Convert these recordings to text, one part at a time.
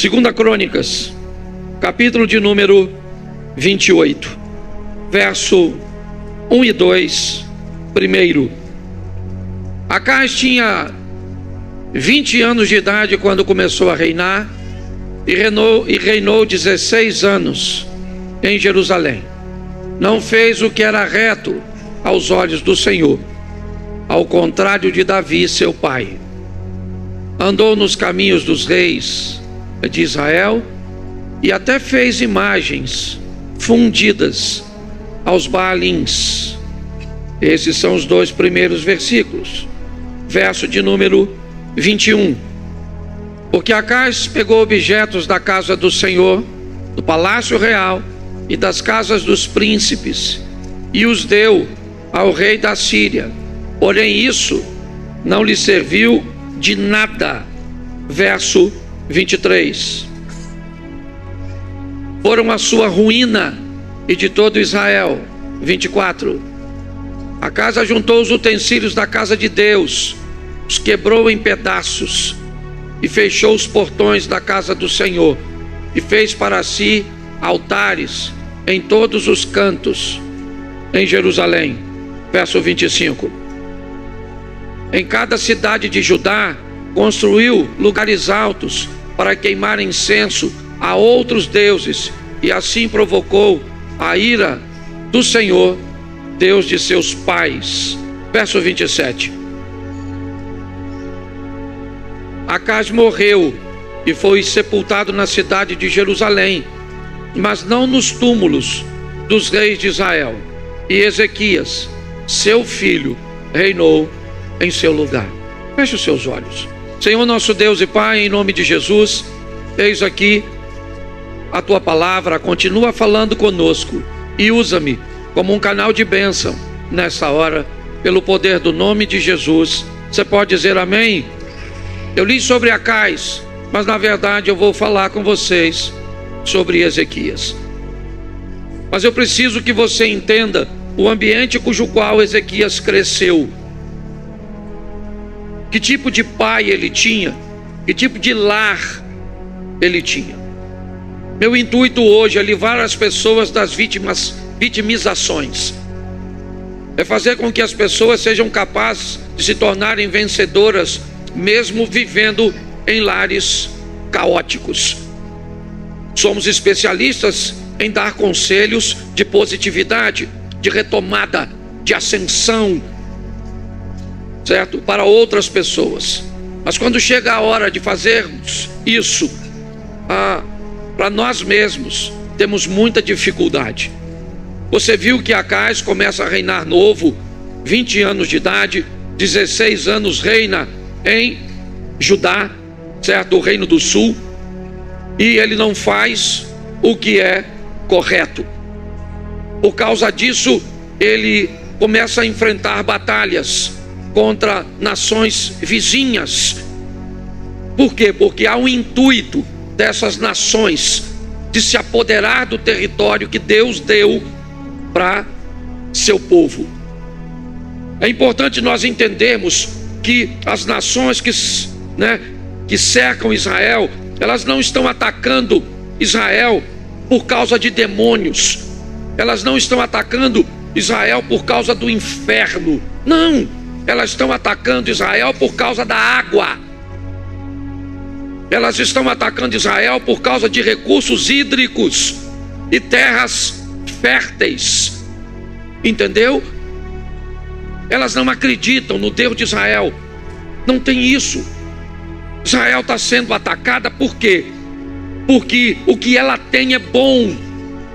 Segunda Crônicas, capítulo de número 28, verso 1 e 2. Primeiro, Acais tinha 20 anos de idade quando começou a reinar, e reinou 16 anos em Jerusalém. Não fez o que era reto aos olhos do Senhor, ao contrário de Davi, seu pai. Andou nos caminhos dos reis de Israel e até fez imagens fundidas aos Baalins. Esses são os dois primeiros versículos. Verso de número 21. Porque Acais pegou objetos da casa do Senhor, do palácio real e das casas dos príncipes, e os deu ao rei da Síria. Porém isso não lhe serviu de nada. Verso 23. Foram a sua ruína e de todo Israel. 24. Acais ajuntou os utensílios da casa de Deus, os quebrou em pedaços e fechou os portões da casa do Senhor, e fez para si altares em todos os cantos em Jerusalém. Verso 25. Em cada cidade de Judá construiu lugares altos para queimar incenso a outros deuses, e assim provocou a ira do Senhor, Deus de seus pais. Verso 27. Acais morreu e foi sepultado na cidade de Jerusalém, mas não nos túmulos dos reis de Israel. E Ezequias, seu filho, reinou em seu lugar. Feche os seus olhos. Senhor nosso Deus e Pai, em nome de Jesus, eis aqui a Tua palavra, continua falando conosco e usa-me como um canal de bênção nessa hora, pelo poder do nome de Jesus. Você pode dizer amém? Eu li sobre Acais, mas na verdade eu vou falar com vocês sobre Ezequias. Mas eu preciso que você entenda o ambiente cujo qual Ezequias cresceu. Que tipo de pai ele tinha, que tipo de lar ele tinha. Meu intuito hoje é livrar as pessoas das vitimizações. É fazer com que as pessoas sejam capazes de se tornarem vencedoras, mesmo vivendo em lares caóticos. Somos especialistas em dar conselhos de positividade, de retomada, de ascensão, certo? Para outras pessoas. Mas quando chega a hora de fazermos isso para nós mesmos, temos muita dificuldade. Você viu que Acais começa a reinar novo, 20 anos de idade, 16 anos reina em Judá, certo? O reino do sul. E ele não faz o que é correto. Por causa disso, ele começa a enfrentar batalhas contra nações vizinhas. Por quê? Porque há um intuito dessas nações de se apoderar do território que Deus deu para seu povo. É importante nós entendermos que as nações que cercam Israel, elas não estão atacando Israel por causa de demônios. Elas não estão atacando Israel por causa do inferno. Não, elas estão atacando Israel por causa da água. Elas estão atacando Israel por causa de recursos hídricos e terras férteis. Entendeu? Elas não acreditam no Deus de Israel. Não tem isso. Israel está sendo atacada por quê? Porque o que ela tem é bom.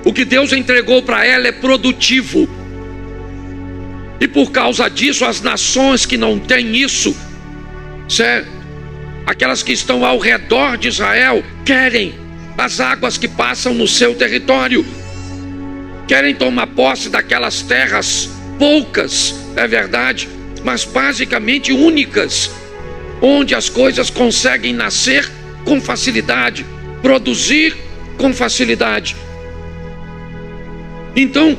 O que Deus entregou para ela é produtivo. E por causa disso, as nações que não têm isso, certo? Aquelas que estão ao redor de Israel, querem as águas que passam no seu território. Querem tomar posse daquelas terras, poucas, é verdade, mas basicamente únicas, onde as coisas conseguem nascer com facilidade, produzir com facilidade. Então,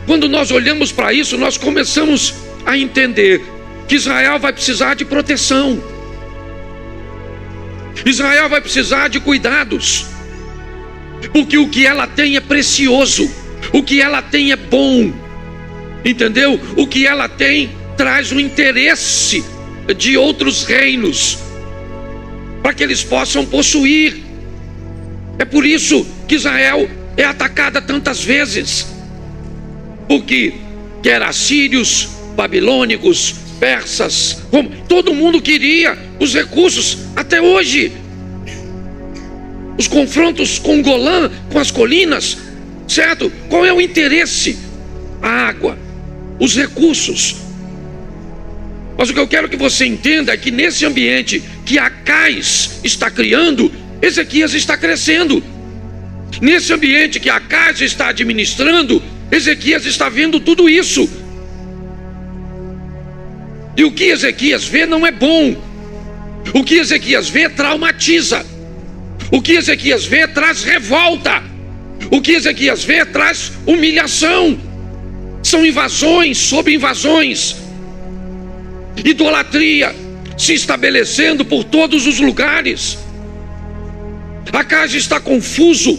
quando nós olhamos para isso, nós começamos a entender que Israel vai precisar de proteção. Israel vai precisar de cuidados, porque o que ela tem é precioso, o que ela tem é bom, entendeu? O que ela tem traz o interesse de outros reinos, para que eles possam possuir. É por isso que Israel é atacada tantas vezes, porque quer assírios, babilônicos, persas, todo mundo queria os recursos. Até hoje, os confrontos com Golã, com as colinas, certo? Qual é o interesse? A água, os recursos. Mas o que eu quero que você entenda é que nesse ambiente que Acais está criando, Ezequias está crescendo. Nesse ambiente que Acais está administrando, Ezequias está vendo tudo isso. E o que Ezequias vê não é bom. O que Ezequias vê traumatiza. O que Ezequias vê traz revolta. O que Ezequias vê traz humilhação. São invasões sobre invasões. Idolatria se estabelecendo por todos os lugares. Acais está confuso.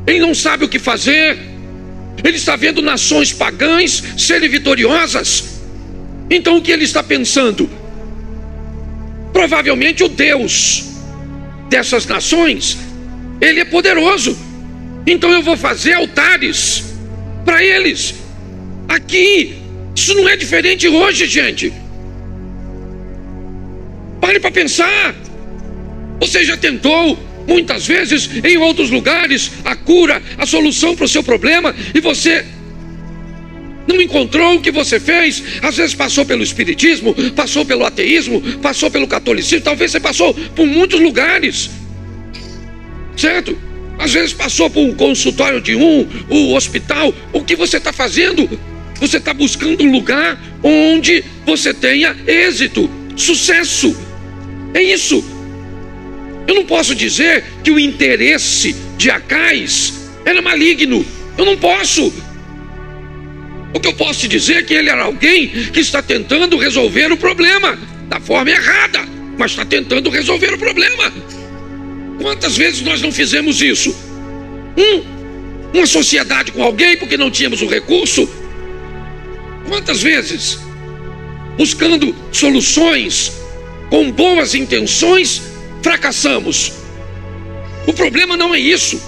Ele não sabe o que fazer. Ele está vendo nações pagãs serem vitoriosas. Então o que ele está pensando? Provavelmente o Deus dessas nações, ele é poderoso. Então eu vou fazer altares para eles. Aqui, isso não é diferente hoje, gente. Pare para pensar. Você já tentou muitas vezes em outros lugares a cura, a solução para o seu problema, e você não encontrou? O que você fez? Às vezes passou pelo espiritismo, passou pelo ateísmo, passou pelo catolicismo, talvez você passou por muitos lugares, certo? Às vezes passou por um consultório de o hospital. O que você está fazendo? Você está buscando um lugar onde você tenha êxito, sucesso. É isso. Eu não posso dizer que o interesse de Acais era maligno. Eu não posso. O que eu posso te dizer é que ele era alguém que está tentando resolver o problema da forma errada, mas está tentando resolver o problema. Quantas vezes nós não fizemos isso? Uma sociedade com alguém porque não tínhamos o recurso. Quantas vezes, buscando soluções com boas intenções, fracassamos? O problema não é isso.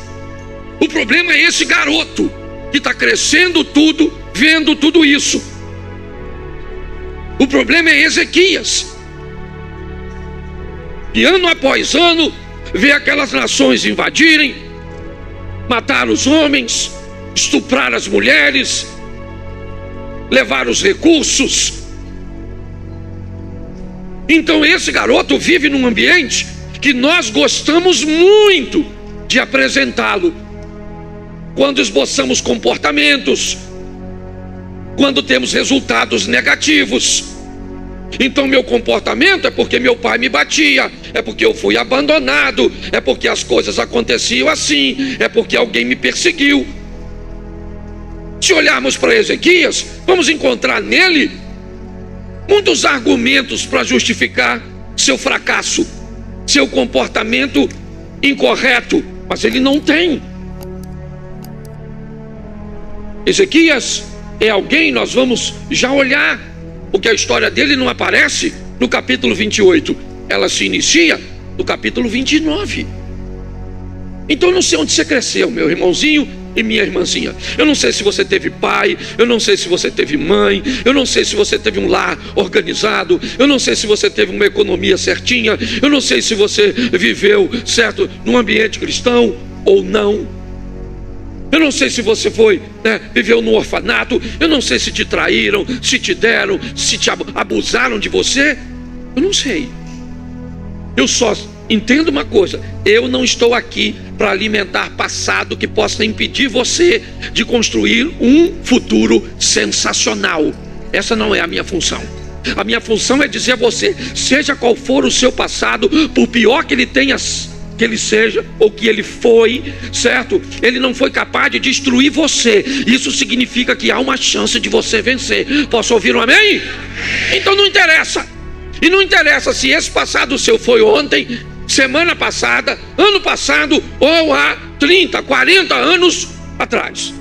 O problema é esse garoto que está crescendo tudo, vendo tudo isso. O problema é Ezequias, que ano após ano vê aquelas nações invadirem, matar os homens, estuprar as mulheres, levar os recursos. Então esse garoto vive num ambiente que nós gostamos muito de apresentá-lo. Quando esboçamos comportamentos, quando temos resultados negativos. Então meu comportamento é porque meu pai me batia, é porque eu fui abandonado, é porque as coisas aconteciam assim, é porque alguém me perseguiu. Se olharmos para Ezequias, vamos encontrar nele muitos argumentos para justificar seu fracasso, seu comportamento incorreto, mas ele não tem. Ezequias é alguém, nós vamos já olhar, porque a história dele não aparece no capítulo 28, ela se inicia no capítulo 29. Então eu não sei onde você cresceu, meu irmãozinho e minha irmãzinha. Eu não sei se você teve pai, eu não sei se você teve mãe, eu não sei se você teve um lar organizado, eu não sei se você teve uma economia certinha, eu não sei se você viveu, certo, num ambiente cristão ou não. Eu não sei se você viveu no orfanato, eu não sei se te traíram, se te deram, se te abusaram de você. Eu não sei. Eu só entendo uma coisa: eu não estou aqui para alimentar passado que possa impedir você de construir um futuro sensacional. Essa não é a minha função. A minha função é dizer a você, seja qual for o seu passado, por pior que ele tenha, que ele seja, ou que ele foi, certo? Ele não foi capaz de destruir você. Isso significa que há uma chance de você vencer. Posso ouvir um amém? Então não interessa. E não interessa se esse passado seu foi ontem, semana passada, ano passado ou há 30, 40 anos atrás.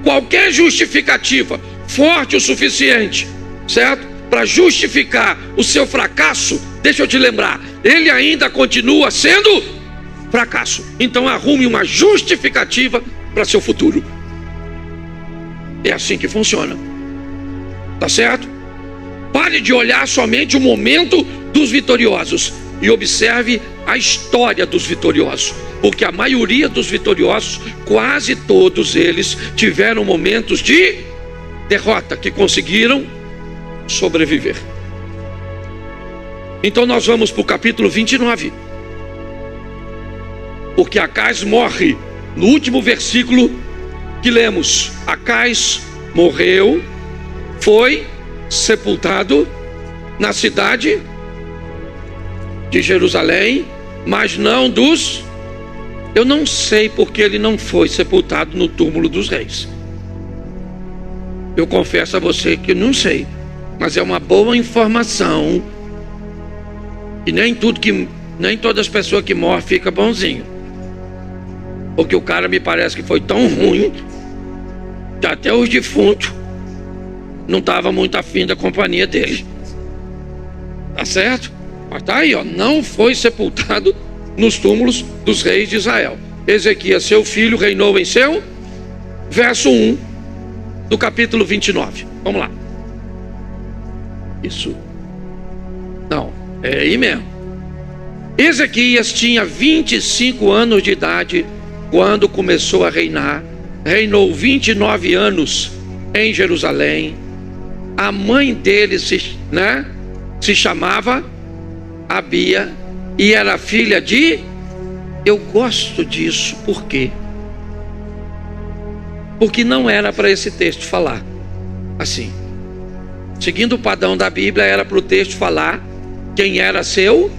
Qualquer justificativa forte o suficiente, certo? Para justificar o seu fracasso, deixa eu te lembrar, ele ainda continua sendo fracasso. Então arrume uma justificativa para seu futuro. É assim que funciona. Tá certo? Pare de olhar somente o momento dos vitoriosos e observe a história dos vitoriosos, porque a maioria dos vitoriosos, quase todos eles, tiveram momentos de derrota que conseguiram sobreviver. Então nós vamos para o capítulo 29, porque Acais morre. No último versículo que lemos, Acais morreu, foi sepultado na cidade de Jerusalém, mas não dos... Eu não sei porque ele não foi sepultado no túmulo dos reis. Eu confesso a você que não sei, mas é uma boa informação. E nem todas as pessoas que morrem ficam bonzinho. Porque o cara me parece que foi tão ruim que até os defuntos não estavam muito afim da companhia dele. Tá certo? Mas tá aí, ó, não foi sepultado nos túmulos dos reis de Israel. Ezequias, seu filho, reinou em seu... Verso 1 do capítulo 29. Vamos lá. Isso. Não, é aí mesmo. Ezequias tinha 25 anos de idade quando começou a reinar. Reinou 29 anos em Jerusalém. A mãe dele se chamava Abia e era filha de... Eu gosto disso, por quê? Porque não era para esse texto falar assim. Seguindo o padrão da Bíblia, era para o texto falar quem era seu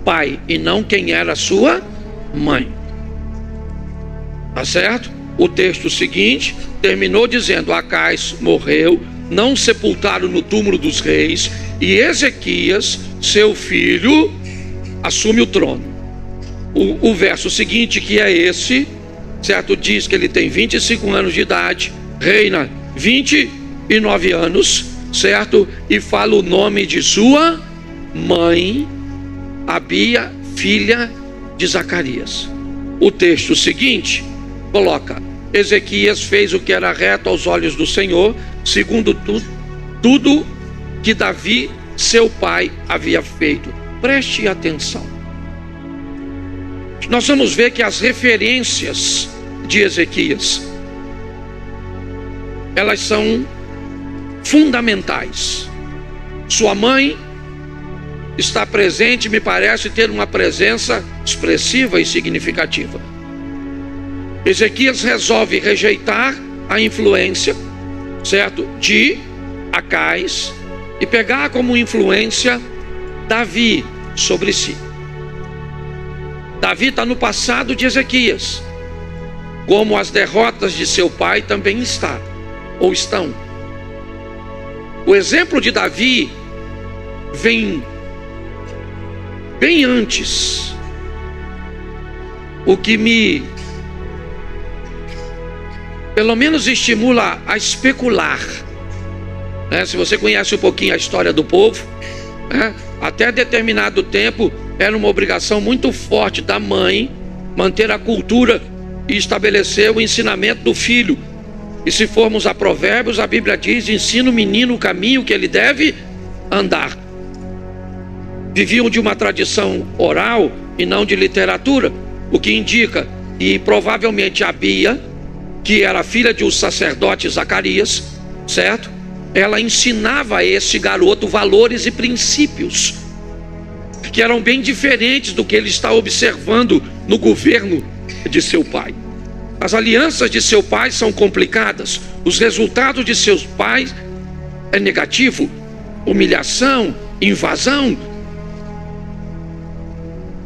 pai e não quem era sua mãe. Tá certo? O texto seguinte terminou dizendo: Acais morreu, não sepultaram no túmulo dos reis, e Ezequias, seu filho, assume o trono. O verso seguinte, que é esse, certo? Diz que ele tem 25 anos de idade, reina 29 anos, certo? E fala o nome de sua mãe, Abia, filha de Zacarias. O texto seguinte coloca: Ezequias fez o que era reto aos olhos do Senhor, segundo tudo que Davi, seu pai, havia feito. Preste atenção. Nós vamos ver que as referências de Ezequias, elas são fundamentais. Sua mãe está presente, me parece ter uma presença expressiva e significativa. Ezequias resolve rejeitar a influência, certo, de Acais e pegar como influência Davi sobre si. Davi está no passado de Ezequias, como as derrotas de seu pai também estão. O exemplo de Davi vem bem antes. O que me, pelo menos, estimula a especular, né? Se você conhece um pouquinho a história do povo, né? Até determinado tempo era uma obrigação muito forte da mãe manter a cultura e estabelecer o ensinamento do filho. E se formos a Provérbios, a Bíblia diz: ensina o menino o caminho que ele deve andar. Viviam de uma tradição oral e não de literatura, o que indica, e provavelmente Abia, que era filha de um sacerdote Zacarias, certo? Ela ensinava a esse garoto valores e princípios que eram bem diferentes do que ele está observando no governo de seu pai. As alianças de seu pai são complicadas. Os resultados de seus pais é negativo: humilhação, invasão.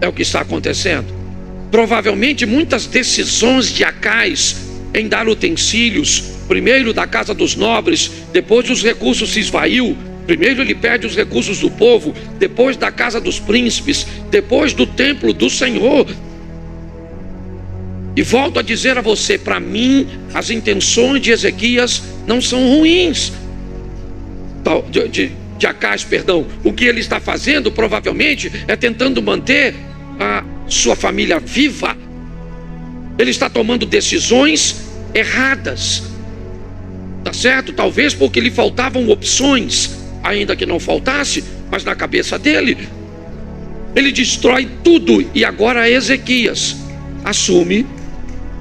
É o que está acontecendo. Provavelmente muitas decisões de Acais em dar utensílios, primeiro da casa dos nobres, depois os recursos se esvaiu, Primeiro ele perde os recursos do povo, depois da casa dos príncipes, depois do templo do Senhor. E volto a dizer a você, para mim, as intenções de Ezequias não são ruins. De Acais, perdão. O que ele está fazendo, provavelmente, é tentando manter a sua família viva. Ele está tomando decisões erradas. Tá certo? Talvez porque lhe faltavam opções, ainda que não faltasse, mas na cabeça dele. Ele destrói tudo e agora Ezequias assume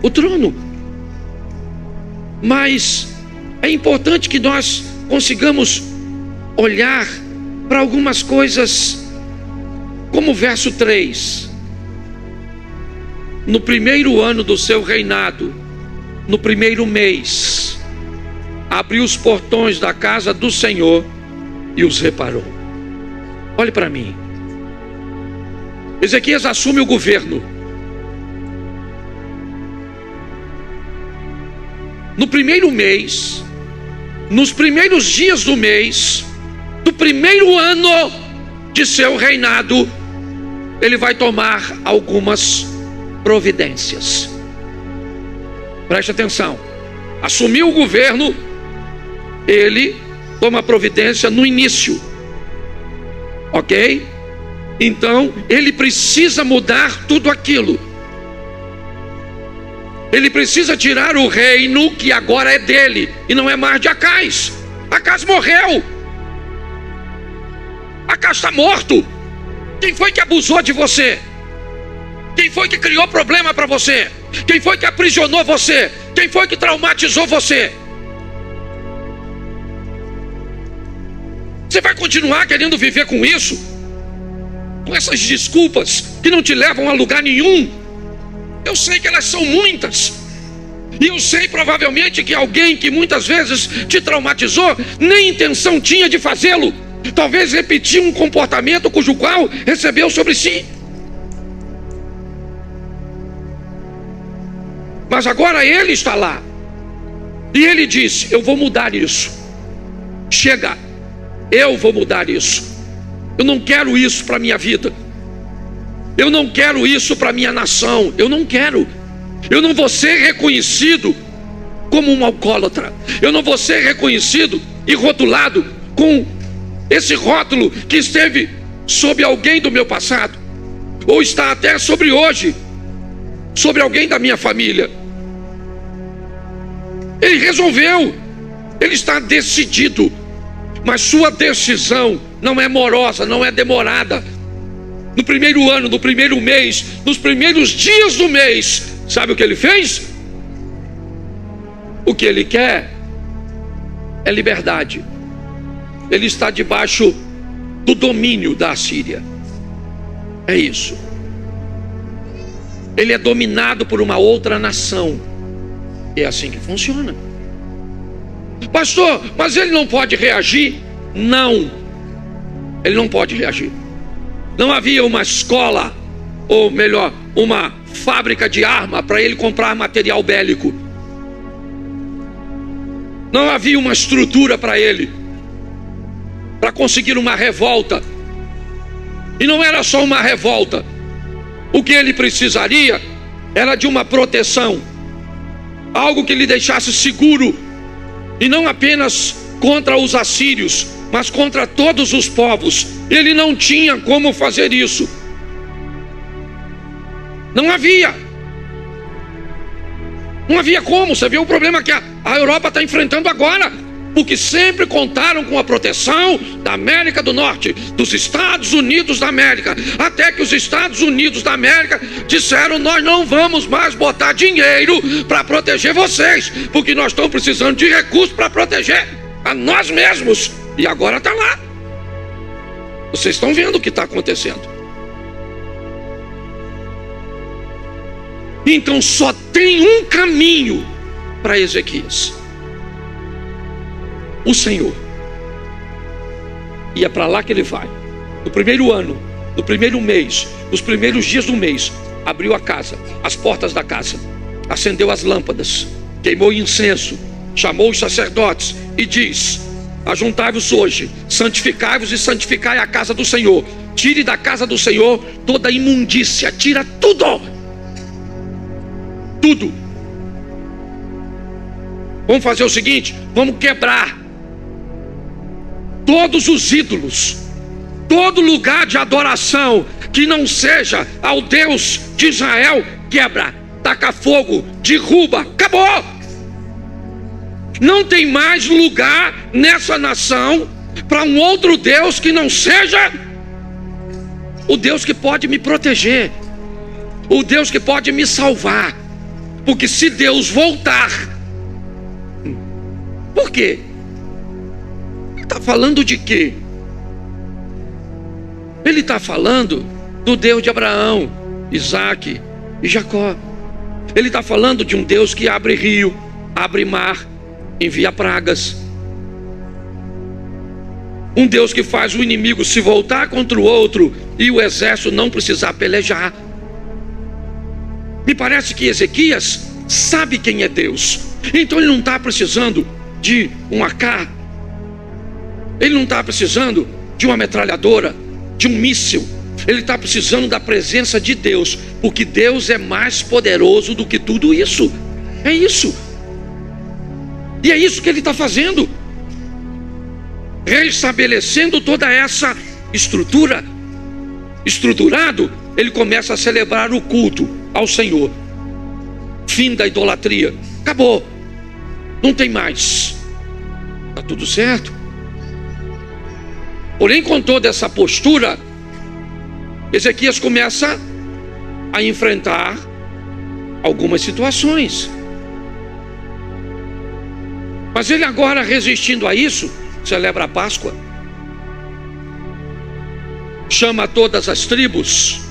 o trono. Mas é importante que nós consigamos olhar para algumas coisas, como o verso 3. No primeiro ano do seu reinado, no primeiro mês, abriu os portões da casa do Senhor e os reparou. Olhe para mim. Ezequias assume o governo. No primeiro mês, nos primeiros dias do mês, do primeiro ano de seu reinado, ele vai tomar algumas providências. Preste atenção. Assumiu o governo, ele toma providência no início. Ok? Então, ele precisa mudar tudo aquilo. Ele precisa tirar o reino que agora é dele e não é mais de Acais. Acais morreu. Acais está morto. Quem foi que abusou de você? Quem foi que criou problema para você? Quem foi que aprisionou você? Quem foi que traumatizou você? Você vai continuar querendo viver com isso? Com essas desculpas que não te levam a lugar nenhum? Eu sei que elas são muitas. E eu sei provavelmente que alguém que muitas vezes te traumatizou, nem intenção tinha de fazê-lo. Talvez repetir um comportamento cujo qual recebeu sobre si. Mas agora ele está lá. E ele disse: eu vou mudar isso. Chega, eu vou mudar isso. Eu não quero isso para a minha vida. Eu não quero isso para a minha nação. Eu não quero. Eu não vou ser reconhecido como um alcoólatra. Eu não vou ser reconhecido e rotulado com esse rótulo que esteve sobre alguém do meu passado, ou está até sobre hoje, sobre alguém da minha família. Ele resolveu. Ele está decidido. Mas sua decisão não é morosa, não é demorada. No primeiro ano, no primeiro mês, nos primeiros dias do mês, sabe o que ele fez? O que ele quer é liberdade. Ele está debaixo do domínio da Assíria. É isso. Ele é dominado por uma outra nação. É assim que funciona. Pastor, mas ele não pode reagir? Não. Ele não pode reagir. Não havia uma escola, ou melhor, uma fábrica de arma para ele comprar material bélico. Não havia uma estrutura para ele, para conseguir uma revolta. E não era só uma revolta. O que ele precisaria era de uma proteção. Algo que lhe deixasse seguro. E não apenas contra os assírios, mas contra todos os povos. Ele não tinha como fazer isso. Não havia. Não havia como. Você vê o problema que a Europa está enfrentando agora. Porque sempre contaram com a proteção da América do Norte, dos Estados Unidos da América. Até que os Estados Unidos da América disseram: nós não vamos mais botar dinheiro para proteger vocês, porque nós estamos precisando de recursos para proteger a nós mesmos. E agora está lá. Vocês estão vendo o que está acontecendo. Então só tem um caminho para Ezequias: o Senhor. E é para lá que ele vai. No primeiro ano, no primeiro mês, nos primeiros dias do mês, abriu a casa, as portas da casa, acendeu as lâmpadas, queimou incenso, chamou os sacerdotes e diz: Ajuntai-vos hoje, santificai-vos e santificai a casa do Senhor. Tire da casa do Senhor toda imundícia, tira tudo. Tudo. Vamos fazer o seguinte, vamos quebrar todos os ídolos, todo lugar de adoração que não seja ao Deus de Israel, quebra, taca fogo, derruba, acabou. Não tem mais lugar nessa nação para um outro Deus que não seja o Deus que pode me proteger, o Deus que pode me salvar. Porque se Deus voltar, por quê? Ele está falando de quê? Ele está falando do Deus de Abraão, Isaac e Jacó. Ele está falando de um Deus que abre rio, abre mar, envia pragas. Um Deus que faz o inimigo se voltar contra o outro e o exército não precisar pelejar. Me parece que Ezequias sabe quem é Deus. Então ele não está precisando de um AK. Ele não está precisando de uma metralhadora, de um míssil. Ele está precisando da presença de Deus, porque Deus é mais poderoso do que tudo isso. É isso. E é isso que ele está fazendo, restabelecendo toda essa estrutura. Estruturado, ele começa a celebrar o culto ao Senhor. Fim da idolatria. Acabou. Não tem mais. Está tudo certo. Porém, com toda essa postura, Ezequias começa a enfrentar algumas situações. Mas ele agora, resistindo a isso, celebra a Páscoa. Chama todas as tribos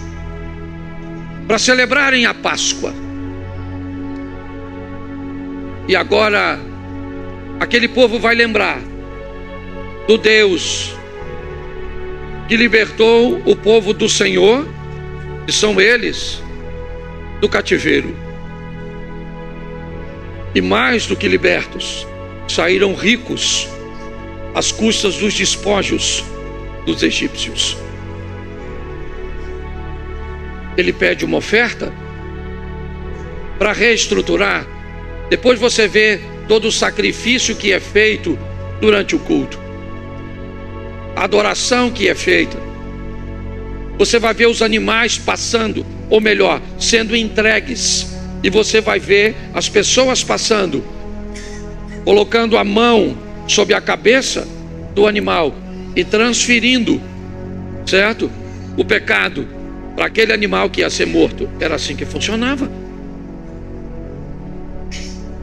para celebrarem a Páscoa. E agora, aquele povo vai lembrar do Deus que libertou o povo do Senhor, que são eles, do cativeiro. E mais do que libertos, saíram ricos às custas dos despojos dos egípcios. Ele pede uma oferta para reestruturar. Depois você vê todo o sacrifício que é feito durante o culto, a adoração que é feita. Você vai ver os animais passando, ou melhor, sendo entregues. E você vai ver as pessoas passando, colocando a mão sobre a cabeça do animal e transferindo, certo? O pecado para aquele animal que ia ser morto. Era assim que funcionava.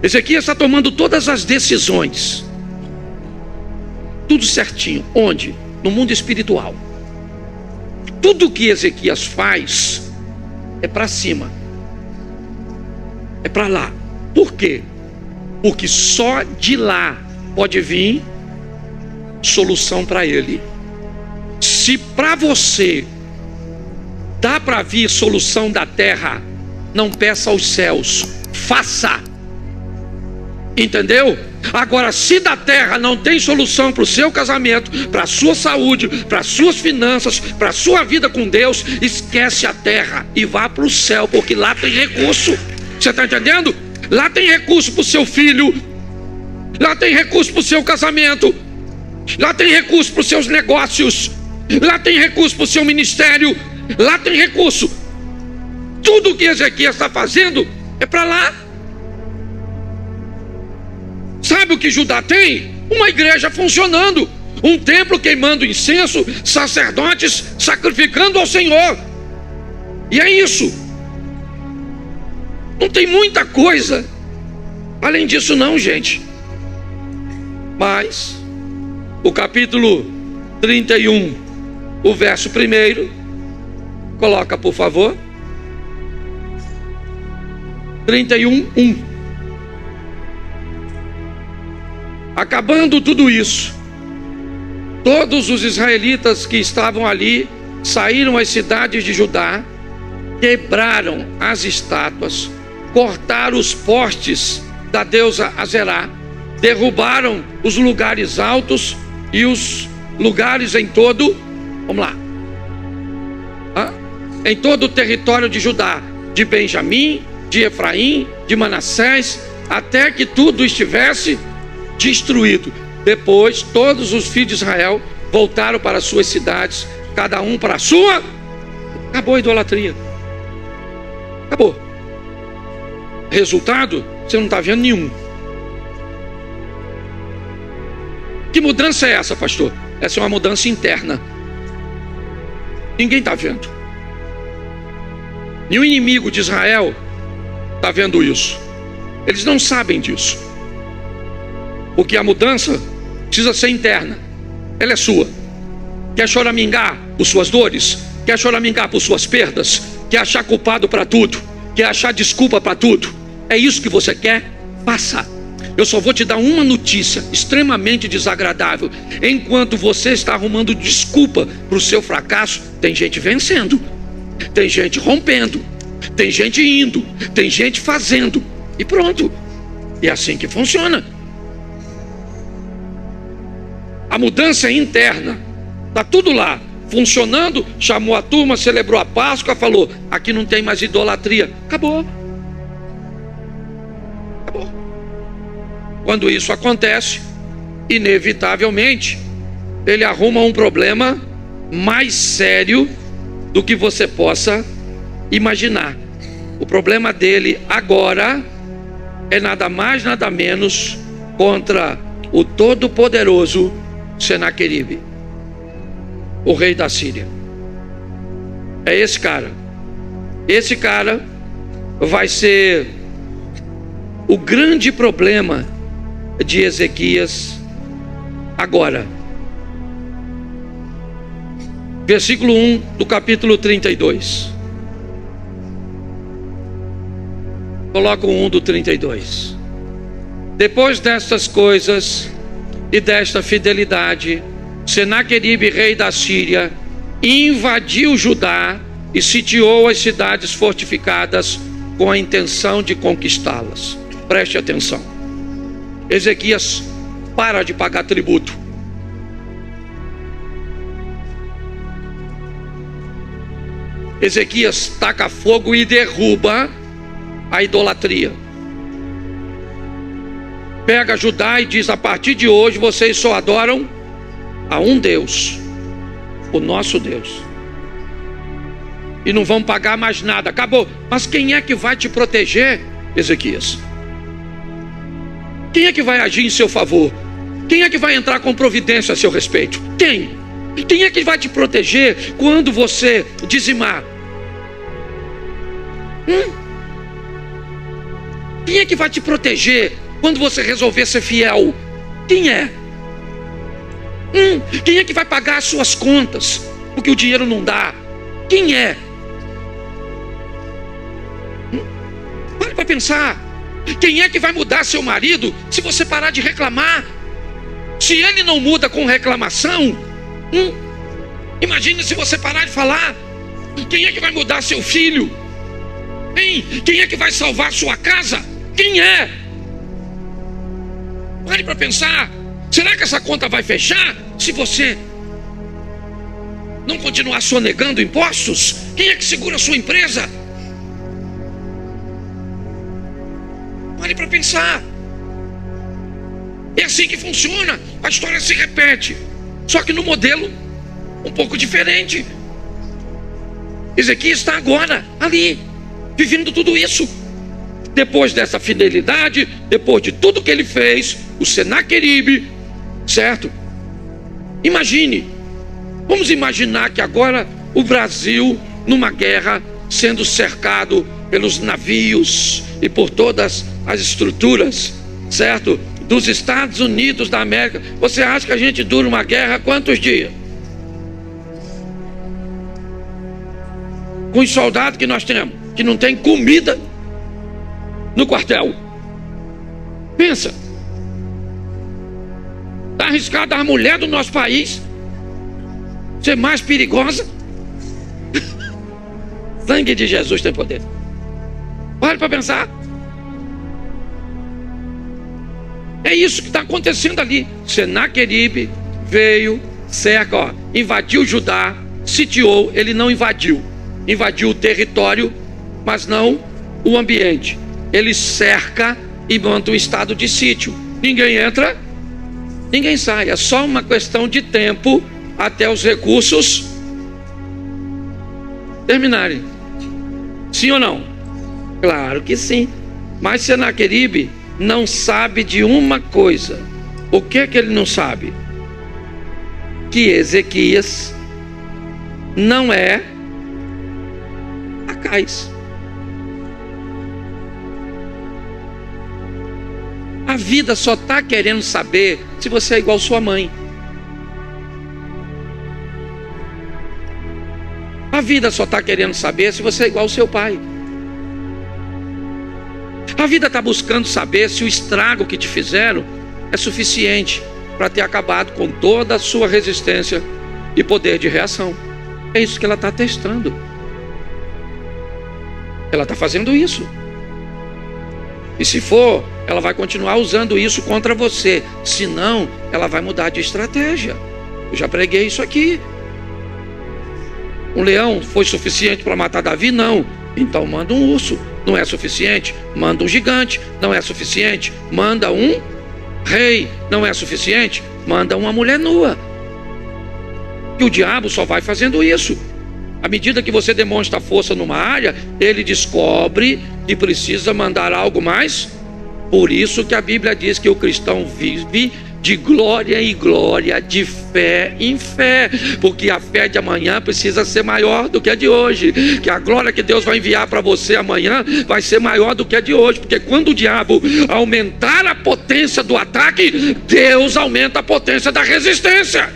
Ezequias está tomando todas as decisões, tudo certinho. Onde? No mundo espiritual. Tudo que Ezequias faz é para cima, é para lá. Por quê? Porque só de lá pode vir solução para ele. Se para você dá para vir solução da terra, não peça aos céus, faça. Entendeu? Agora, se da terra não tem solução para o seu casamento, para a sua saúde, para as suas finanças, para a sua vida com Deus, esquece a terra e vá para o céu, porque lá tem recurso. Você está entendendo? Lá tem recurso para o seu filho, lá tem recurso para o seu casamento, lá tem recurso para os seus negócios, lá tem recurso para o seu ministério, lá tem recurso. Tudo que Ezequias está fazendo é para lá. Sabe o que Judá tem? Uma igreja funcionando, um templo queimando incenso, sacerdotes sacrificando ao Senhor. E é isso. Não tem muita coisa além disso não, gente. Mas o capítulo 31, o verso 1, coloca por favor. 31:1. Acabando tudo isso, todos os israelitas que estavam ali saíram às cidades de Judá, quebraram as estátuas, cortaram os postes da deusa Azerá, derrubaram os lugares altos e os lugares em todo, vamos lá, em todo o território de Judá, de Benjamim, de Efraim, de Manassés, até que tudo estivesse destruído. Depois todos os filhos de Israel voltaram para as suas cidades, cada um para a sua. Acabou a idolatria. Acabou. Resultado, você não está vendo nenhum. Que mudança é essa, pastor? Essa é uma mudança interna. Ninguém está vendo. Nenhum inimigo de Israel está vendo isso. Eles não sabem disso. Porque a mudança precisa ser interna. Ela é sua. Quer choramingar por suas dores? Quer choramingar por suas perdas? Quer achar culpado para tudo? Quer achar desculpa para tudo? É isso que você quer? Faça. Eu só vou te dar uma notícia extremamente desagradável. Enquanto você está arrumando desculpa para o seu fracasso, tem gente vencendo, tem gente rompendo, tem gente indo, tem gente fazendo, e pronto. É assim que funciona. A mudança é interna. Está tudo lá, funcionando. Chamou a turma, celebrou a Páscoa, falou: aqui não tem mais idolatria. Acabou. Acabou. Quando isso acontece, inevitavelmente, ele arruma um problema mais sério do que você possa imaginar. O problema dele agora é nada mais, nada menos contra o todo-poderoso Senaqueribe, o rei da Síria. É esse cara. Esse cara vai ser o grande problema de Ezequias agora. Versículo 1 do capítulo 32. Coloca o 1 do 32. Depois destas coisas e desta fidelidade, Senaqueribe, rei da Síria, invadiu Judá e sitiou as cidades fortificadas com a intenção de conquistá-las. Preste atenção. Ezequias para de pagar tributo. Ezequias taca fogo e derruba a idolatria. Pega Judá e diz: a partir de hoje vocês só adoram a um Deus, o nosso Deus, e não vão pagar mais nada. Acabou. Mas quem é que vai te proteger, Ezequias? Quem é que vai agir em seu favor? Quem é que vai entrar com providência a seu respeito? Quem? Quem é que vai te proteger quando você dizimar? Quem é que vai te proteger quando você resolver ser fiel? Quem é? Quem é que vai pagar as suas contas porque o dinheiro não dá? Quem é? Pare para pensar. Quem é que vai mudar seu marido se você parar de reclamar? Se ele não muda com reclamação, imagine se você parar de falar. Quem é que vai mudar seu filho? Quem é que vai salvar sua casa? Quem é? Pare para pensar. Será que essa conta vai fechar se você não continuar sonegando impostos? Quem é que segura a sua empresa? Pare para pensar. É assim que funciona. A história se repete, só que no modelo um pouco diferente. Ezequias está agora ali, vivendo tudo isso. Depois dessa fidelidade, depois de tudo que ele fez, o Senaqueribe, certo? Imagine, vamos imaginar que agora o Brasil numa guerra, sendo cercado pelos navios e por todas as estruturas, certo? Dos Estados Unidos da América. Você acha que a gente dura uma guerra quantos dias? Com os soldados que nós temos, que não tem comida no quartel. Pensa. Está arriscado a mulher do nosso país ser mais perigosa? Sangue de Jesus tem poder. Olha para pensar. É isso que está acontecendo ali. Senaqueribe veio, cerca, invadiu Judá, sitiou. Ele não invadiu o território, mas não o ambiente. Ele cerca e manda um estado de sítio. Ninguém entra, ninguém sai. É só uma questão de tempo até os recursos terminarem. Sim ou não? Claro que sim. Mas Senaqueribe não sabe de uma coisa. O que é que ele não sabe? Que Ezequias não é Acais. A vida só está querendo saber se você é igual sua mãe. A vida só está querendo saber se você é igual ao seu pai. A vida está buscando saber se o estrago que te fizeram é suficiente para ter acabado com toda a sua resistência e poder de reação. É isso que ela está testando. Ela está fazendo isso. E se for, ela vai continuar usando isso contra você. Se não, ela vai mudar de estratégia. Eu já preguei isso aqui. Um leão foi suficiente para matar Davi? Não. Então manda um urso. Não é suficiente? Manda um gigante. Não é suficiente? Manda um rei. Não é suficiente? Manda uma mulher nua. E o diabo só vai fazendo isso. À medida que você demonstra força numa área, ele descobre que precisa mandar algo mais. Por isso que a Bíblia diz que o cristão vive de glória em glória, de fé em fé, porque a fé de amanhã precisa ser maior do que a de hoje, que a glória que Deus vai enviar para você amanhã vai ser maior do que a de hoje, porque quando o diabo aumentar a potência do ataque, Deus aumenta a potência da resistência.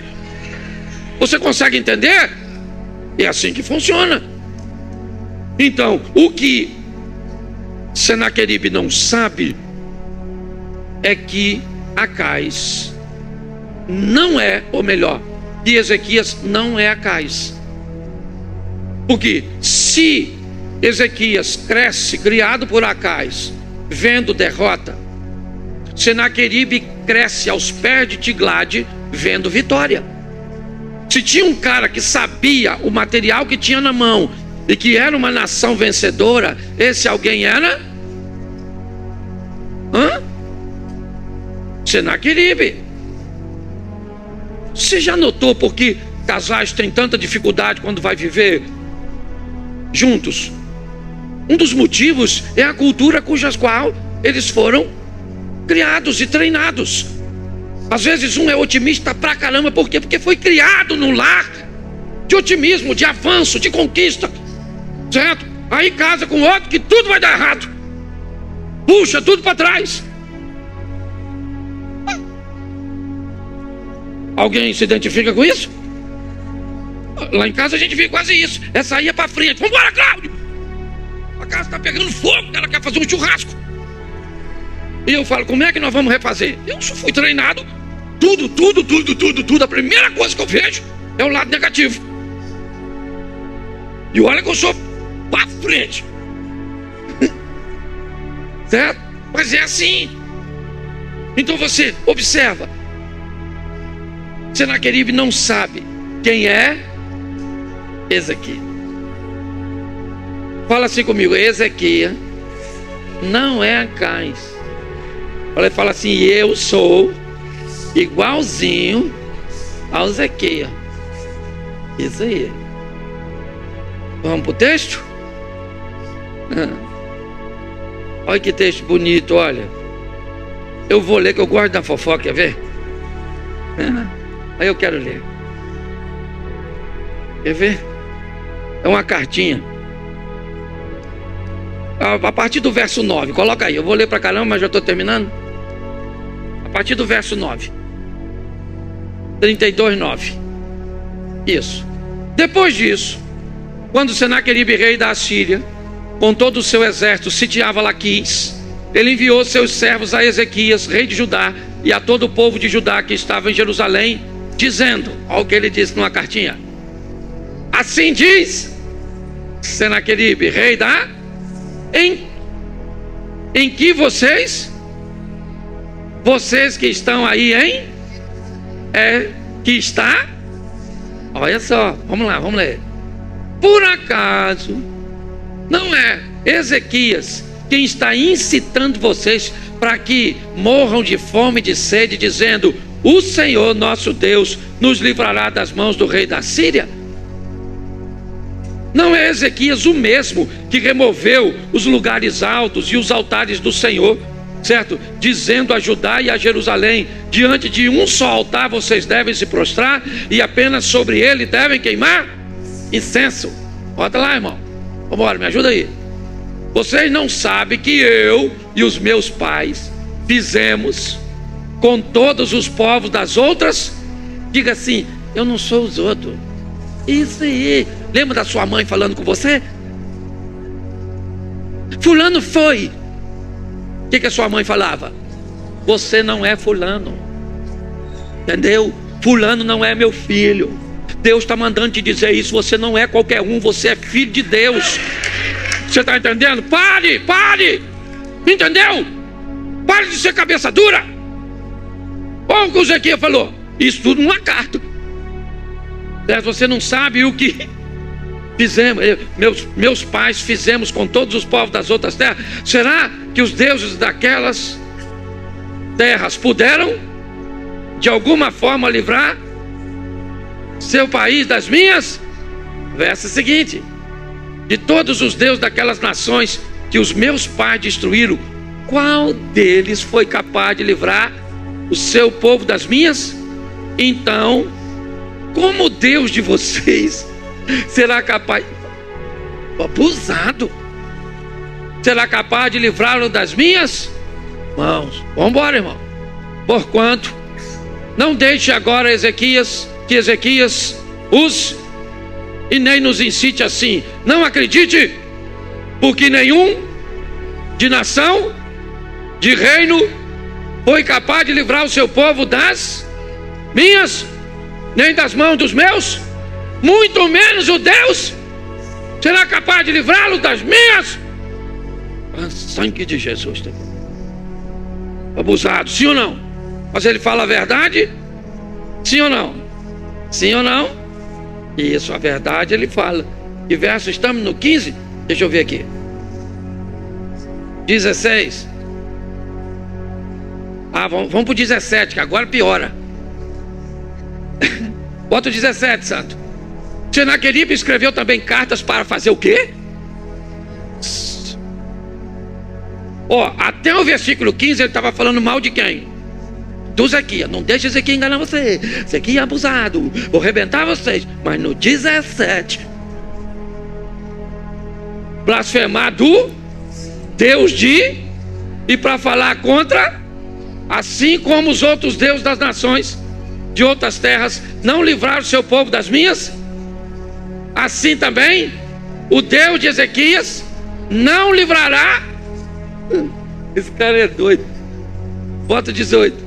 Você consegue entender? É assim que funciona. Então, o que Senaqueribe não sabe é que Acais não é, ou melhor, que Ezequias não é Acais. Porque se Ezequias cresce, criado por Acais, vendo derrota, Senaqueribe cresce aos pés de Tiglade, vendo vitória. Se tinha um cara que sabia o material que tinha na mão e que era uma nação vencedora, esse alguém era Senaqueribe. Você já notou por que casais têm tanta dificuldade quando vai viver juntos? Um dos motivos é a cultura cujas qual eles foram criados e treinados. Às vezes um é otimista pra caramba, por quê? Porque foi criado num lar de otimismo, de avanço, de conquista, certo? Aí casa com outro que tudo vai dar errado, puxa tudo para trás. Alguém se identifica com isso? Lá em casa a gente vê quase isso. Essa aí é para frente. Vambora, Cláudio! A casa está pegando fogo, ela quer fazer um churrasco. E eu falo, como é que nós vamos refazer? Eu só fui treinado. Tudo. A primeira coisa que eu vejo é o lado negativo. E olha que eu sou para frente. Certo? Mas é assim. Então você observa. Senaqueribe não sabe quem é Ezequias. Fala assim comigo, Ezequias não é Acais. Fala assim, eu sou igualzinho ao Ezequias. Isso aí. Vamos pro texto? Olha que texto bonito, olha. Eu vou ler, que eu gosto da fofoca, quer ver? Aí eu quero ler. Quer ver? É uma cartinha. A partir do verso 9, coloca aí. Eu vou ler pra caramba, mas já estou terminando. A partir do verso 9. 32:9. Isso. Depois disso, quando Senaqueribe, rei da Assíria, com todo o seu exército, sitiava Laquis, ele enviou seus servos a Ezequias, rei de Judá, e a todo o povo de Judá que estava em Jerusalém, dizendo, olha o que ele disse numa cartinha: assim diz Senaqueribe, rei da... Em que vocês que estão aí em que está... Olha só, vamos lá, vamos ler. Por acaso não é Ezequias quem está incitando vocês para que morram de fome e de sede, dizendo: o Senhor nosso Deus nos livrará das mãos do rei da Síria? Não é Ezequias o mesmo que removeu os lugares altos e os altares do Senhor, certo? Dizendo a Judá e a Jerusalém: diante de um só altar vocês devem se prostrar, e apenas sobre ele devem queimar incenso. Bota lá, irmão. Vamos embora, me ajuda aí. Vocês não sabem que eu e os meus pais fizemos com todos os povos das outras? Diga assim: eu não sou os outros. Isso aí. Lembra da sua mãe falando com você? Fulano foi. O que a sua mãe falava? Você não é fulano. Entendeu? Fulano não é meu filho. Deus está mandando te dizer isso. Você não é qualquer um, você é filho de Deus. Você está entendendo? Pare, pare. Entendeu? Pare de ser cabeça dura. Olha o que o Ezequias falou. Isso tudo numa carta. Você não sabe o que fizemos. Meus pais fizemos com todos os povos das outras terras. Será que os deuses daquelas terras puderam de alguma forma livrar seu país das minhas? Verso seguinte: de todos os deuses daquelas nações que os meus pais destruíram, qual deles foi capaz de livrar o seu povo das minhas? Então, como o Deus de vocês será capaz, abusado, será capaz de livrá-lo das minhas mãos? Vamos embora, irmão. Porquanto não deixe agora que Ezequias use e nem nos incite assim. Não acredite, porque nenhum de nação, de reino, foi capaz de livrar o seu povo das minhas, nem das mãos dos meus, muito menos o Deus será capaz de livrá-lo das minhas. Sangue de Jesus. Abusado, sim ou não? Mas ele fala a verdade? Sim ou não? Sim ou não? Isso, a verdade ele fala. Que verso estamos? No 15? Deixa eu ver aqui. 16. Vamos para o 17, que agora piora. Bota o 17, santo. Senaqueribe escreveu também cartas para fazer o quê? Até o versículo 15 ele estava falando mal de quem? Do Ezequias. Não deixe Ezequias enganar você. Ezequias é abusado, vou arrebentar vocês. Mas no 17, blasfemar do Deus e para falar contra, assim como os outros deuses das nações de outras terras não livraram o seu povo das minhas, assim também o Deus de Ezequias não livrará. Esse cara é doido. Bota 18.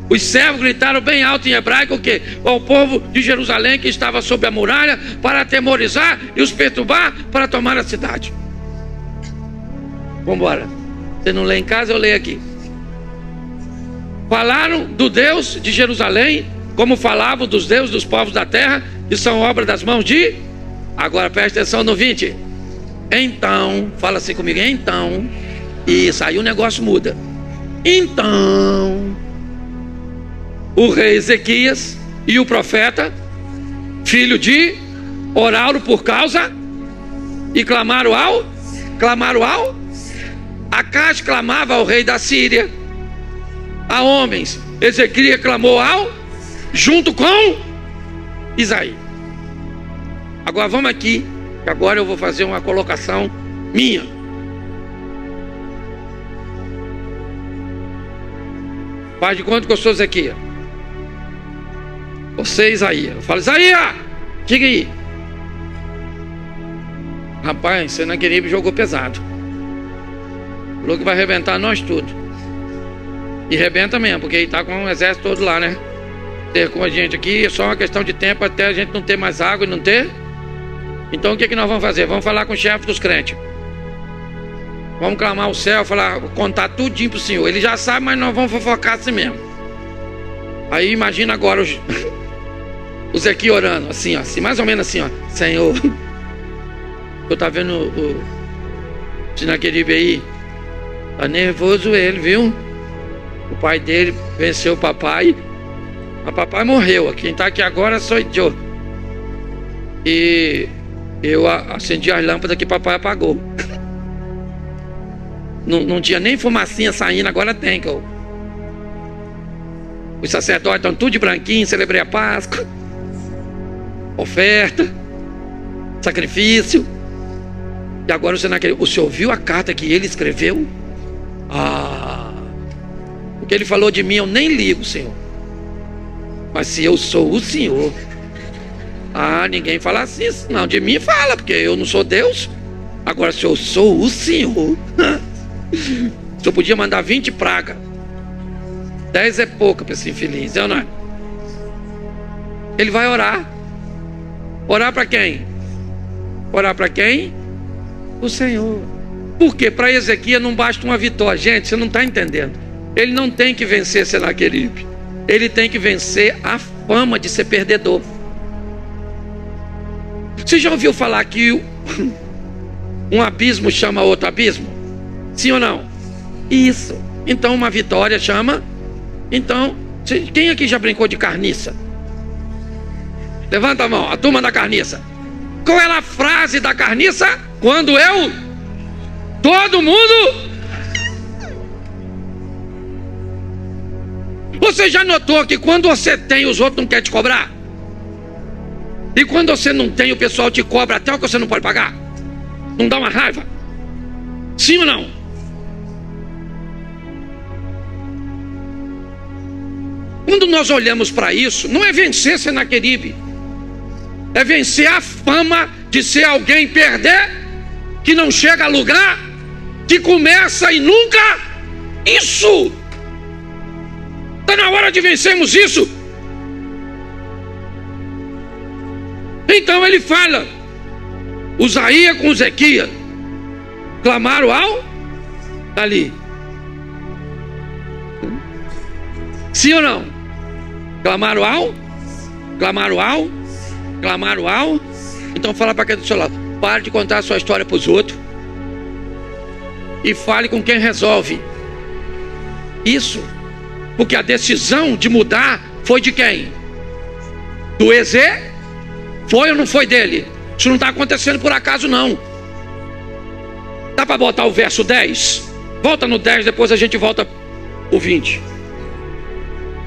Os servos gritaram bem alto em hebraico que ao povo de Jerusalém que estava sob a muralha, para atemorizar e os perturbar para tomar a cidade. Vamos embora. Você não lê em casa, eu leio aqui. Falaram do Deus de Jerusalém como falavam dos deuses dos povos da terra, que são obra das mãos de... Agora presta atenção no 20. Então, fala assim comigo, então, isso aí o negócio muda. Então, o rei Ezequias e o profeta, filho de oraram por causa e clamaram ao Acaz clamava ao rei da Síria, a homens. Ezequias clamou junto com Isaías. Agora vamos aqui, que agora eu vou fazer uma colocação minha. Faz de conta que eu sou Ezequias. Você é Isaías. Eu falo, Isaías, diga aí. Rapaz, Senaqueribe jogou pesado. Falou que vai arrebentar nós tudo. E arrebenta mesmo, porque ele está com o exército todo lá, né? Cercou a gente aqui, é só uma questão de tempo até a gente não ter mais água e não ter. Então o que nós vamos fazer? Vamos falar com o chefe dos crentes. Vamos clamar ao céu, contar tudinho pro Senhor. Ele já sabe, mas nós vamos fofocar assim mesmo. Aí imagina agora o Zequias orando, assim, ó, assim, mais ou menos assim, ó. Senhor, eu tá vendo o Senaqueribe aí? Tá nervoso ele, viu? O pai dele venceu o papai. O papai morreu. Quem tá aqui agora sou eu. E eu acendi as lâmpadas que papai apagou. Não tinha nem fumacinha saindo, agora tem. Os sacerdotes estão tudo de branquinho, celebrei a Páscoa. Oferta, sacrifício. E agora o senhor viu a carta que ele escreveu? O que ele falou de mim eu nem ligo, Senhor. Mas se eu sou o Senhor, ninguém fala assim, não. De mim fala, porque eu não sou Deus. Agora, se eu sou o Senhor, o senhor podia mandar 20 pragas. 10 é pouco para esse infeliz, não é? Ele vai orar. Orar para quem? Orar para quem? O Senhor. Por quê? Para Ezequias não basta uma vitória. Gente, você não está entendendo. Ele não tem que vencer Senaqueribe. Ele tem que vencer a fama de ser perdedor. Você já ouviu falar que um abismo chama outro abismo? Sim ou não? Isso. Então uma vitória chama. Então, quem aqui já brincou de carniça? Levanta a mão, a turma da carniça. Qual era a frase da carniça? Quando todo mundo. Você já notou que quando você tem, os outros não querem te cobrar? E quando você não tem, o pessoal te cobra até o que você não pode pagar? Não dá uma raiva? Sim ou não? Quando nós olhamos para isso, não é vencer Senaqueribe, é vencer a fama de ser alguém perder, que não chega a lugar, que começa e nunca. Isso! Está na hora de vencermos isso. Então ele fala, Uzaías com Zequias clamaram ali. Sim ou não? Clamaram ao. Então fala para quem do seu lado. Pare de contar a sua história para os outros e fale com quem resolve. Isso. Porque a decisão de mudar foi de quem? Do Ezê? Foi ou não foi dele? Isso não está acontecendo por acaso, não. Dá para botar o verso 10? Volta no 10, depois a gente volta o 20.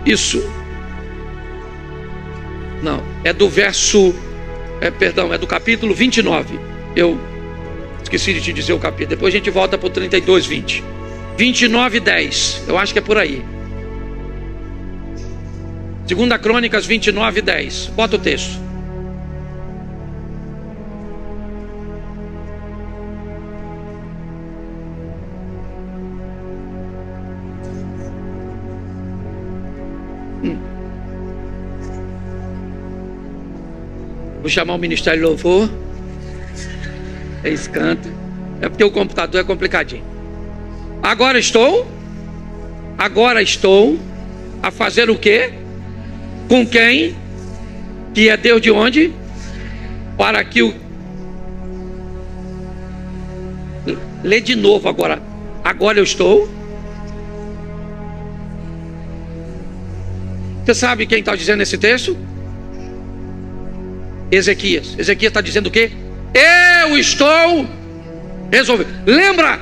Isso. Não, é do verso... é do capítulo 29. Eu esqueci de te dizer o capítulo. Depois a gente volta para o 32, 20. 29, 10. Eu acho que é por aí. 2 Crônicas 29, 10. Bota o texto. Vou chamar o Ministério de Louvor. Eles cantam. É porque o computador é complicadinho. Agora estou a fazer o quê? Com quem? Que é Deus de onde? Para que o... Lê de novo agora. Agora eu estou. Você sabe quem está dizendo esse texto? Ezequias. Ezequias está dizendo o quê? Eu estou resolvendo. Lembra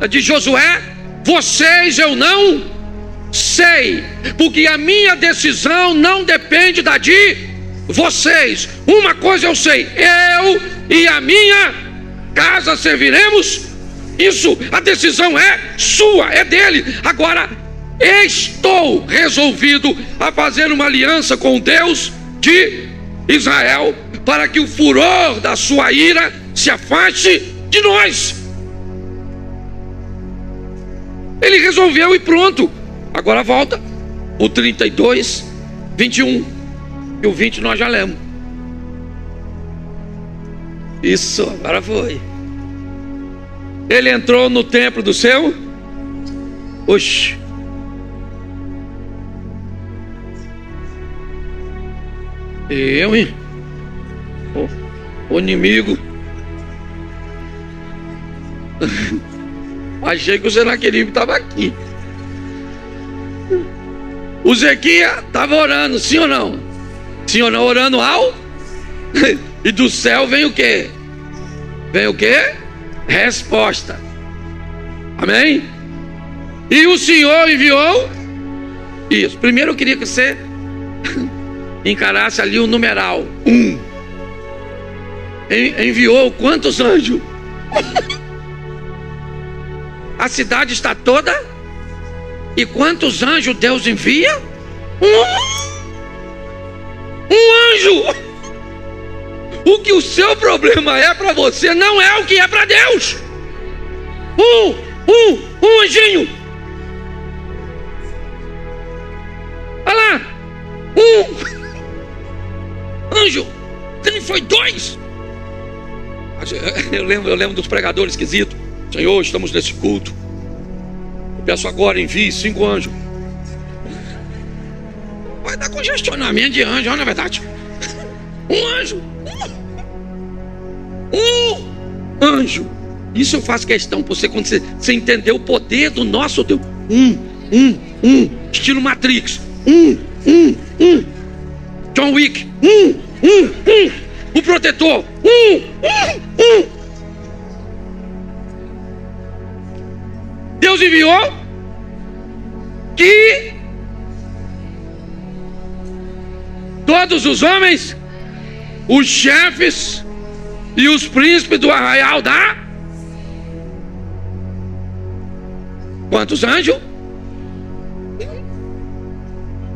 de Josué? Vocês eu não sei, porque a minha decisão não depende da de vocês. Uma coisa eu sei, eu e a minha casa serviremos. Isso, a decisão é sua, é dele. Agora, estou resolvido a fazer uma aliança com Deus de Israel, para que o furor da sua ira se afaste de nós. Ele resolveu e pronto. Agora volta o 32, 21. E o 20 nós já lemos. Isso, agora foi. Ele entrou no templo do seu. Oxe. Eu, hein? O inimigo. Achei que o Senaqueribe estava aqui. O Zequias estava orando, sim ou não? Sim ou não? Orando ao. E do céu vem o quê? Vem o quê? Resposta. Amém? E o Senhor enviou isso. Primeiro eu queria que você encarasse ali o numeral 1. Enviou quantos anjos? A cidade está toda. E quantos anjos Deus envia? Um anjo. O que o seu problema é para você não é o que é para Deus. Um anjinho. Olha lá. Anjo. Quem foi 2? Eu lembro dos pregadores esquisitos. Senhor, estamos nesse culto. Eu peço agora, envie 5 anjos. Vai dar congestionamento de anjo, não é verdade? Um anjo. Um anjo. Isso eu faço questão para você, quando você entender o poder do nosso Deus. Estilo Matrix. John Wick. O protetor. Deus enviou que todos os homens, os chefes e os príncipes do arraial da... Quantos anjos?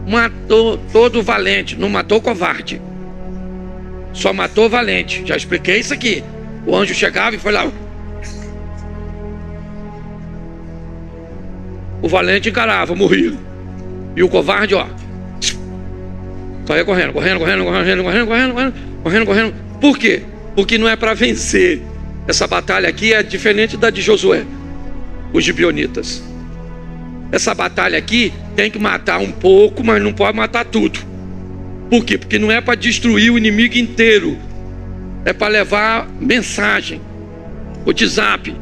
Matou todo valente, não matou covarde. Só matou valente. Já expliquei isso aqui. O anjo chegava e foi lá. O valente encarava, morria. E o covarde, ó, saia correndo. Por quê? Porque não é para vencer. Essa batalha aqui é diferente da de Josué, os gibeonitas. Essa batalha aqui tem que matar um pouco, mas não pode matar tudo. Por quê? Porque não é para destruir o inimigo inteiro. É para levar mensagem, o WhatsApp.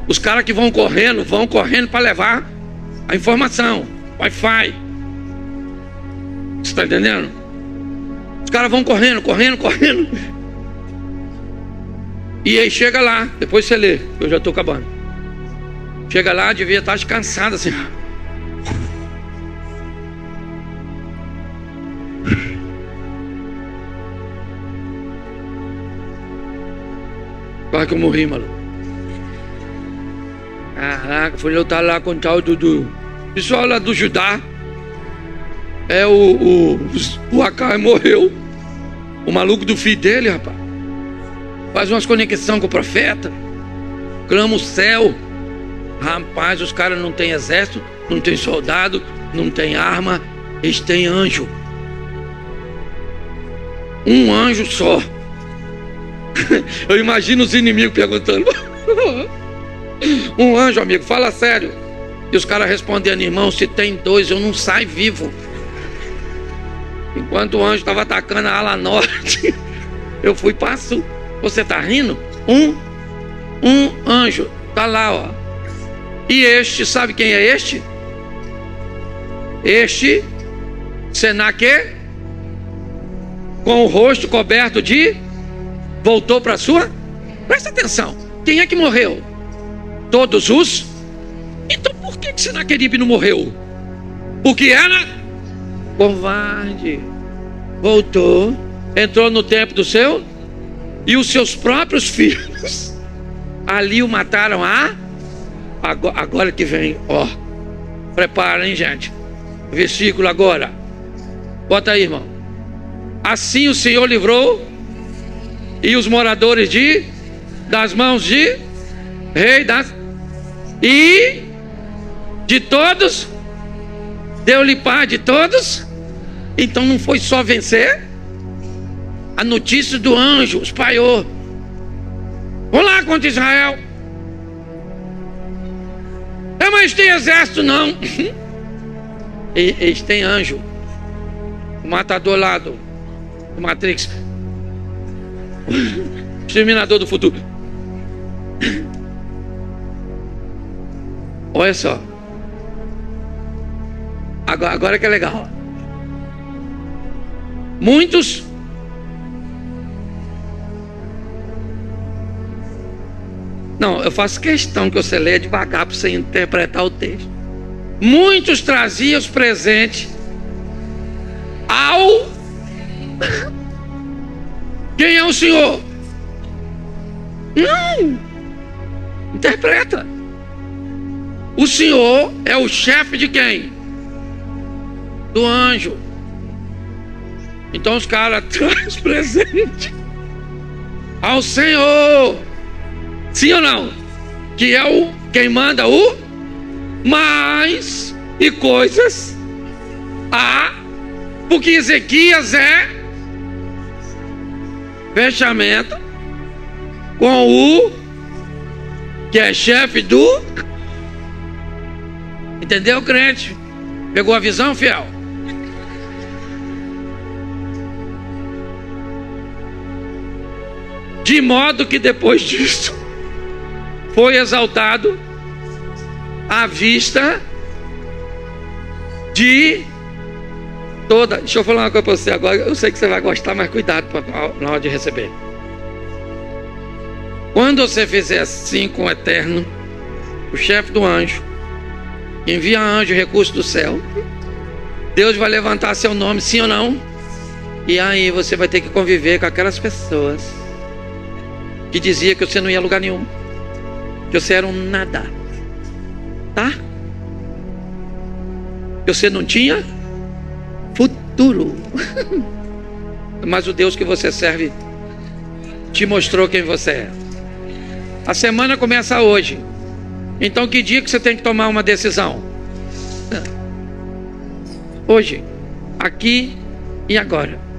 Os caras que vão correndo para levar a informação, Wi-Fi. Você está entendendo? Os caras vão correndo. E aí chega lá, depois você lê, eu já estou acabando. Chega lá, devia estar descansado assim. Quase que eu morri, maluco. Caraca, fui lutar lá com o tal do pessoal lá do Judá. O Acai morreu. O maluco do filho dele, rapaz, faz umas conexões com o profeta, clama o céu. Rapaz, os caras não têm exército, não tem soldado, não tem arma, eles têm anjo. Um anjo só. Eu imagino os inimigos perguntando. Um anjo, amigo, fala sério. E os caras respondendo: irmão, se tem 2 eu não saio vivo. Enquanto o anjo estava atacando a ala norte, eu fui para sul. Você tá rindo? Um anjo tá lá, ó. E este, sabe quem é este? Este Senaque, com o rosto coberto de... voltou para sua... Presta atenção. Quem é que morreu? Todos os... Então por que Senaqueribe não morreu? Porque era covarde. Voltou, entrou no templo do seu, e os seus próprios filhos ali o mataram. Agora que vem, ó, preparem, gente, versículo agora, bota aí, irmão. Assim o Senhor livrou e os moradores das mãos de rei e de todos, deu-lhe paz de todos. Então não foi só vencer. A notícia do anjo espalhou. Vamos lá contra Israel. Mas tem exército não. Eles têm anjo. O matador lá do Matrix. O exterminador do futuro. Olha só. Agora que é legal. Muitos não, eu faço questão que você leia devagar para você interpretar o texto. Muitos traziam os presentes ao... Quem é o Senhor? Não. Interpreta. O Senhor é o chefe de quem? Do anjo. Então os caras trazem presente ao Senhor. Sim ou não? Que é o quem manda o mais e coisas a, porque Ezequias é fechamento com o que é chefe do. Entendeu, crente? Pegou a visão, fiel? De modo que depois disso foi exaltado à vista de toda. Deixa eu falar uma coisa para você agora. Eu sei que você vai gostar, mas cuidado na hora de receber. Quando você fizer assim com o Eterno, o chefe do anjo, envia anjo, recurso do céu, Deus vai levantar seu nome, sim ou não? E aí você vai ter que conviver com aquelas pessoas que dizia que você não ia a lugar nenhum, que você era um nada, tá? Que você não tinha futuro. Mas o Deus que você serve te mostrou quem você é. A semana começa hoje. Então que dia que você tem que tomar uma decisão? Hoje, aqui e agora.